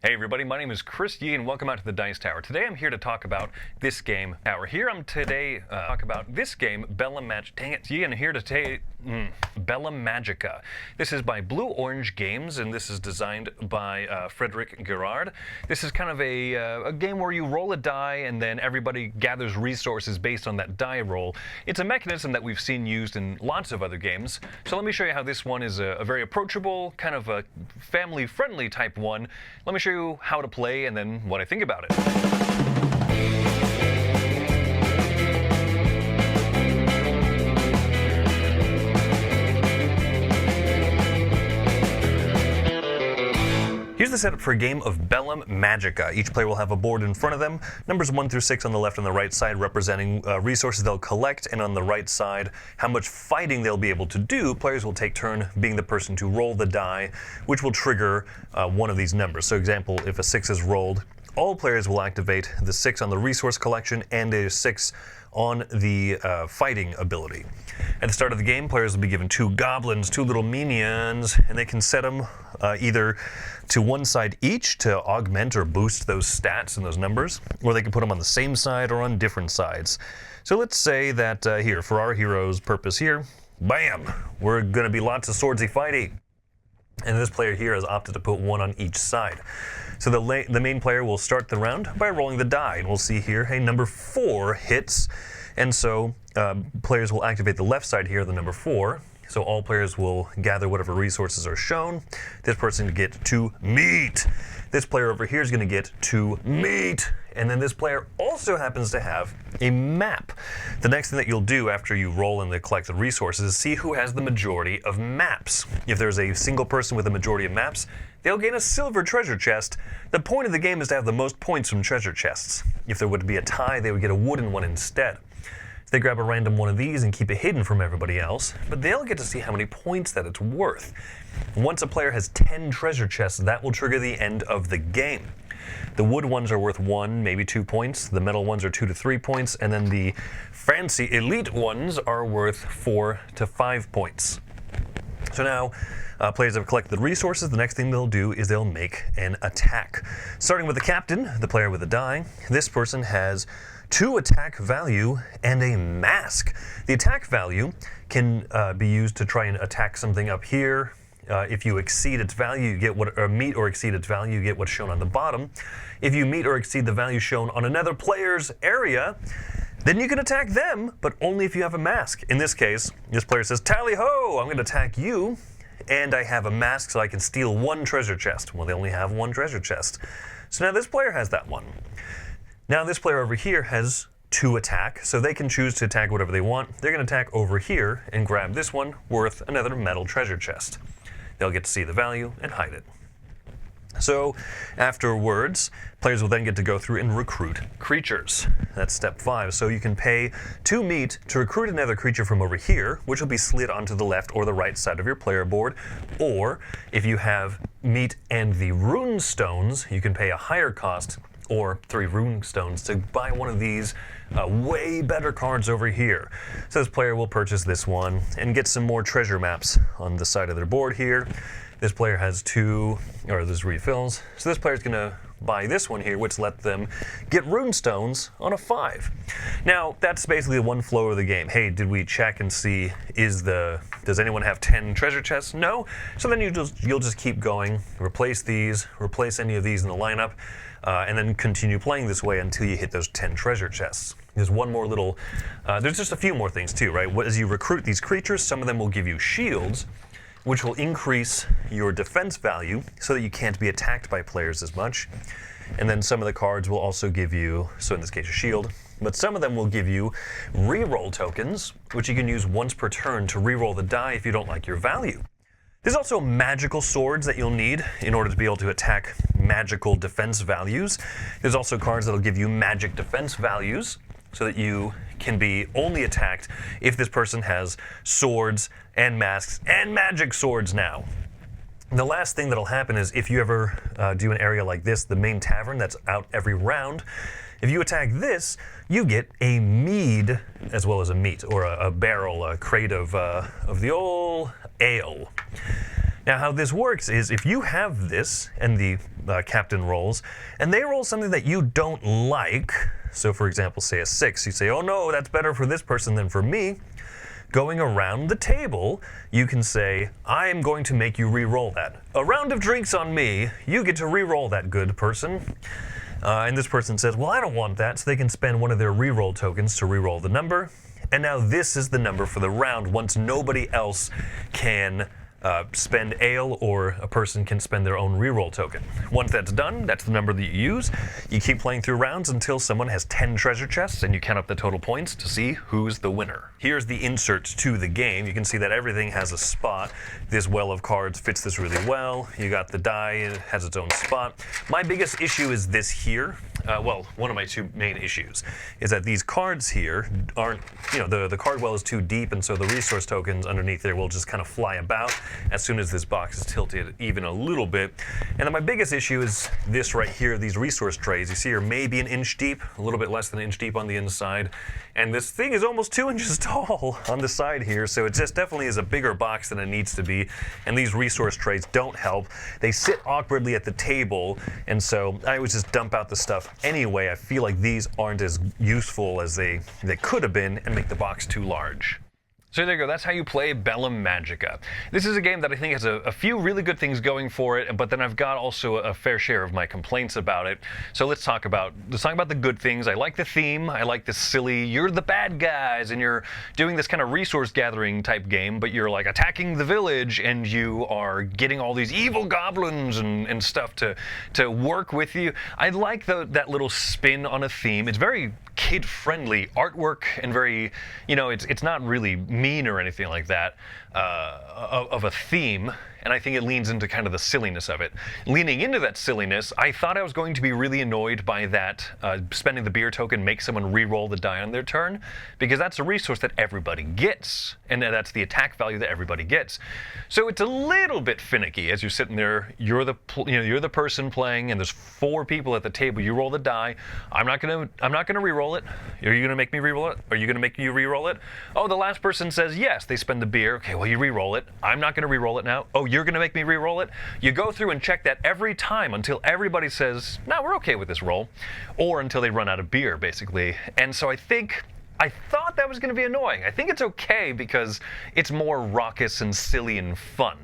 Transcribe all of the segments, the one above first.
Hey everybody, my name is Chris Yee and welcome out to the Dice Tower. Today I'm here to talk about this game. Talk about this game, Bellum Magica. Dang it, Yee, and here to Bellum Magica. This is by Blue Orange Games and this is designed by Frederick Gerard. This is kind of a game where you roll a die and then everybody gathers resources based on that die roll. It's a mechanism that we've seen used in lots of other games. So let me show you how this one is a very approachable, kind of a family-friendly type one. Let me show you how to play and then what I think about it. Here's the setup for a game of Bellum Magica. Each player will have a board in front of them, numbers 1 through 6 on the left and the right side representing resources they'll collect, and on the right side, how much fighting they'll be able to do. Players will take turn being the person to roll the die, which will trigger one of these numbers. So example, if a 6 is rolled, all players will activate the 6 on the resource collection and a 6 on the fighting ability. At the start of the game, players will be given 2 goblins, 2 little minions, and they can set them either to one side each to augment or boost those stats and those numbers, or they can put them on the same side or on different sides. So let's say that here, for our hero's purpose here, bam, we're going to be lots of swordsy fighty. And this player here has opted to put 1 on each side. So the main player will start the round by rolling the die. And we'll see here, hey, number 4 hits. And so players will activate the left side here, the number 4. So all players will gather whatever resources are shown. This person can get 2 meat. This player over here is going to get 2 meat. And then this player also happens to have a map. The next thing that you'll do after you roll and collect the resources is see who has the majority of maps. If there's a single person with a majority of maps, they'll gain a silver treasure chest. The point of the game is to have the most points from treasure chests. If there would be a tie, they would get a wooden one instead. So they grab a random one of these and keep it hidden from everybody else, but they'll get to see how many points that it's worth. Once a player has 10 treasure chests, that will trigger the end of the game. The wood ones are worth 1, maybe 2 points. The metal ones are 2 to 3 points, and then the fancy elite ones are worth 4 to 5 points. So now, players have collected the resources. The next thing they'll do is they'll make an attack. Starting with the captain, the player with the die, this person has 2 attack value and a mask. The attack value can be used to try and attack something up here. If you exceed its value, you get meet or exceed its value, you get what's shown on the bottom. If you meet or exceed the value shown on another player's area, then you can attack them, but only if you have a mask. In this case, this player says, "Tally ho, I'm going to attack you, and I have a mask so I can steal 1 treasure chest." Well, they only have 1 treasure chest. So now this player has that one. Now this player over here has 2 attack, so they can choose to attack whatever they want. They're going to attack over here and grab this one worth another metal treasure chest. They'll get to see the value and hide it. So afterwards, players will then get to go through and recruit creatures. That's step 5. So you can pay 2 meat to recruit another creature from over here, which will be slid onto the left or the right side of your player board. Or if you have meat and the rune stones, you can pay a higher cost, or 3 rune stones, to buy one of these way better cards over here. So this player will purchase this one and get some more treasure maps on the side of their board here. This player has 2, or there's refills. So this player's gonna buy this one here, which let them get rune stones on a 5. Now, that's basically the one flow of the game. Hey, did we check and see, does anyone have 10 treasure chests? No. So then you'll just keep going, replace any of these in the lineup, and then continue playing this way until you hit those 10 treasure chests. There's one more little, there's just a few more things too, right? As you recruit these creatures, some of them will give you shields, which will increase your defense value so that you can't be attacked by players as much. And then some of the cards will also give you, so in this case a shield, but some of them will give you reroll tokens, which you can use once per turn to reroll the die if you don't like your value. There's also magical swords that you'll need in order to be able to attack magical defense values. There's also cards that'll give you magic defense values so that you can be only attacked if this person has swords and masks and magic swords now. The last thing that'll happen is if you ever do an area like this, the main tavern that's out every round, if you attack this, you get a mead as well as a meat, or a barrel, a crate of the old ale. Now, how this works is if you have this and the captain rolls, and they roll something that you don't like, so for example, say a 6, you say, oh no, that's better for this person than for me. Going around the table, you can say, I am going to make you re-roll that. A round of drinks on me, you get to re-roll that, good person. And this person says, well, I don't want that, so they can spend one of their re-roll tokens to re-roll the number. And now this is the number for the round once nobody else can spend ale, or a person can spend their own reroll token. Once that's done, that's the number that you use. You keep playing through rounds until someone has 10 treasure chests, and you count up the total points to see who's the winner. Here's the insert to the game. You can see that everything has a spot. This well of cards fits this really well. You got the die, it has its own spot. My biggest issue is this here. Well, one of my two main issues is that these cards here aren't, the card well is too deep, and so the resource tokens underneath there will just kind of fly about as soon as this box is tilted even a little bit. And then my biggest issue is this right here, these resource trays. You see are maybe an inch deep, a little bit less than an inch deep on the inside. And this thing is almost 2 inches tall on the side here, so it just definitely is a bigger box than it needs to be. And these resource trays don't help. They sit awkwardly at the table, and so I always just dump out the stuff anyway. I feel like these aren't as useful as they could have been and make the box too large. So there you go, that's how you play Bellum Magica. This is a game that I think has a few really good things going for it, but then I've got also a fair share of my complaints about it. So let's talk about the good things. I like the theme. I like this silly, you're the bad guys, and you're doing this kind of resource gathering type game, but you're like attacking the village, and you are getting all these evil goblins and stuff to work with you. I like that little spin on a theme. It's very kid-friendly artwork and very, it's not really mean or anything like that of a theme, and I think it leans into kind of the silliness of it. Leaning into that silliness, I thought I was going to be really annoyed by that spending the beer token makes someone re-roll the die on their turn, because that's a resource that everybody gets, and that's the attack value that everybody gets. So it's a little bit finicky as you're sitting there. You're the person playing, and there's 4 people at the table. You roll the die. I'm not gonna re-roll it. Are you gonna make me re-roll it? Are you gonna make you re-roll it? Oh, the last person says yes. They spend the beer. Okay, well, you re-roll it. I'm not gonna re-roll it now. Oh, you're gonna make me re-roll it? You go through and check that every time until everybody says, no, we're okay with this roll, or until they run out of beer, basically. And so I thought that was going to be annoying. I think it's okay because it's more raucous and silly and fun.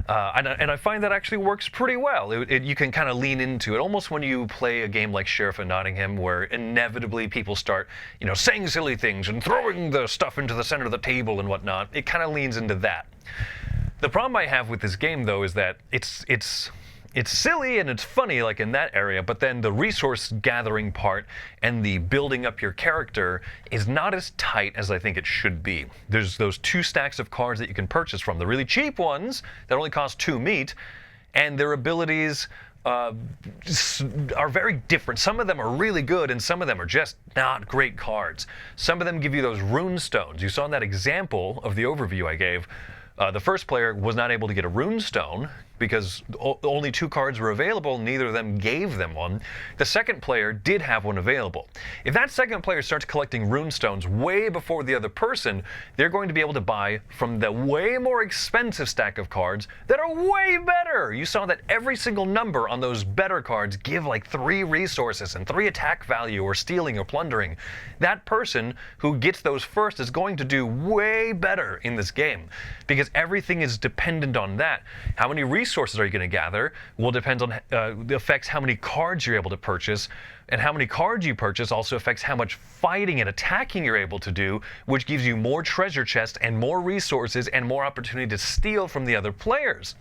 And I find that actually works pretty well. You can kind of lean into it, almost when you play a game like Sheriff of Nottingham, where inevitably people start, saying silly things and throwing the stuff into the center of the table and whatnot. It kind of leans into that. The problem I have with this game, though, is that it's silly and it's funny, like in that area, but then the resource gathering part and the building up your character is not as tight as I think it should be. There's those 2 stacks of cards that you can purchase from, the really cheap ones that only cost 2 meat, and their abilities are very different. Some of them are really good, and some of them are just not great cards. Some of them give you those rune stones. You saw in that example of the overview I gave, the first player was not able to get a rune stone because only 2 cards were available, neither of them gave them one. The second player did have one available. If that second player starts collecting rune stones way before the other person, they're going to be able to buy from the way more expensive stack of cards that are way better. You saw that every single number on those better cards give like 3 resources and 3 attack value or stealing or plundering. That person who gets those first is going to do way better in this game because everything is dependent on that. How many resources are you going to gather will depend on affects how many cards you're able to purchase, and how many cards you purchase also affects how much fighting and attacking you're able to do, which gives you more treasure chests and more resources and more opportunity to steal from the other players.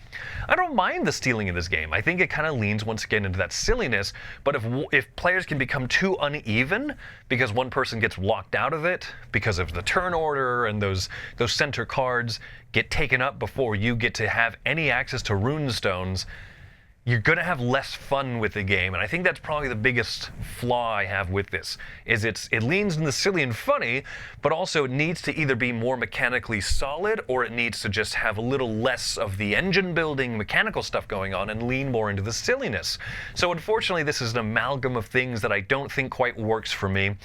I don't mind the stealing in this game. I think it kind of leans once again into that silliness, but if players can become too uneven because one person gets locked out of it because of the turn order and those center cards get taken up before you get to have any access to rune stones, you're going to have less fun with the game. And I think that's probably the biggest flaw I have with this, is it leans into silly and funny, but also it needs to either be more mechanically solid, or it needs to just have a little less of the engine building mechanical stuff going on and lean more into the silliness. So unfortunately, this is an amalgam of things that I don't think quite works for me.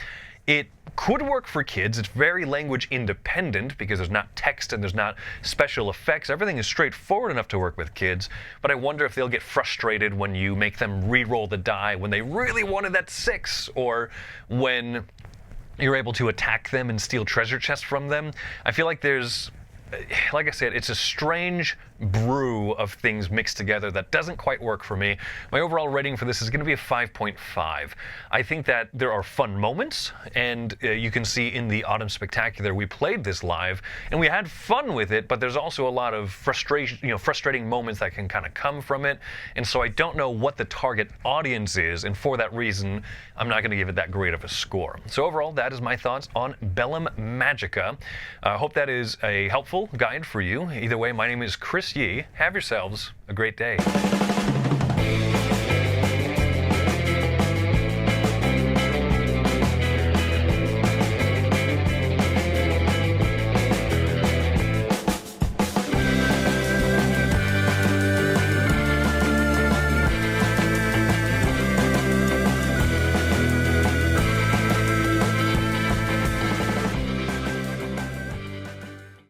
It could work for kids. It's very language independent because there's not text and there's not special effects. Everything is straightforward enough to work with kids, but I wonder if they'll get frustrated when you make them re-roll the die when they really wanted that 6, or when you're able to attack them and steal treasure chests from them. I feel like there's, like I said, it's a strange brew of things mixed together that doesn't quite work for me. My overall rating for this is going to be a 5.5. I think that there are fun moments, and you can see in the Autumn Spectacular we played this live, and we had fun with it, but there's also a lot of frustration, frustrating moments that can kind of come from it, and so I don't know what the target audience is, and for that reason, I'm not going to give it that great of a score. So overall, that is my thoughts on Bellum Magica. I hope that is a helpful guide for you. Either way, my name is Chris Yee. Have yourselves a great day.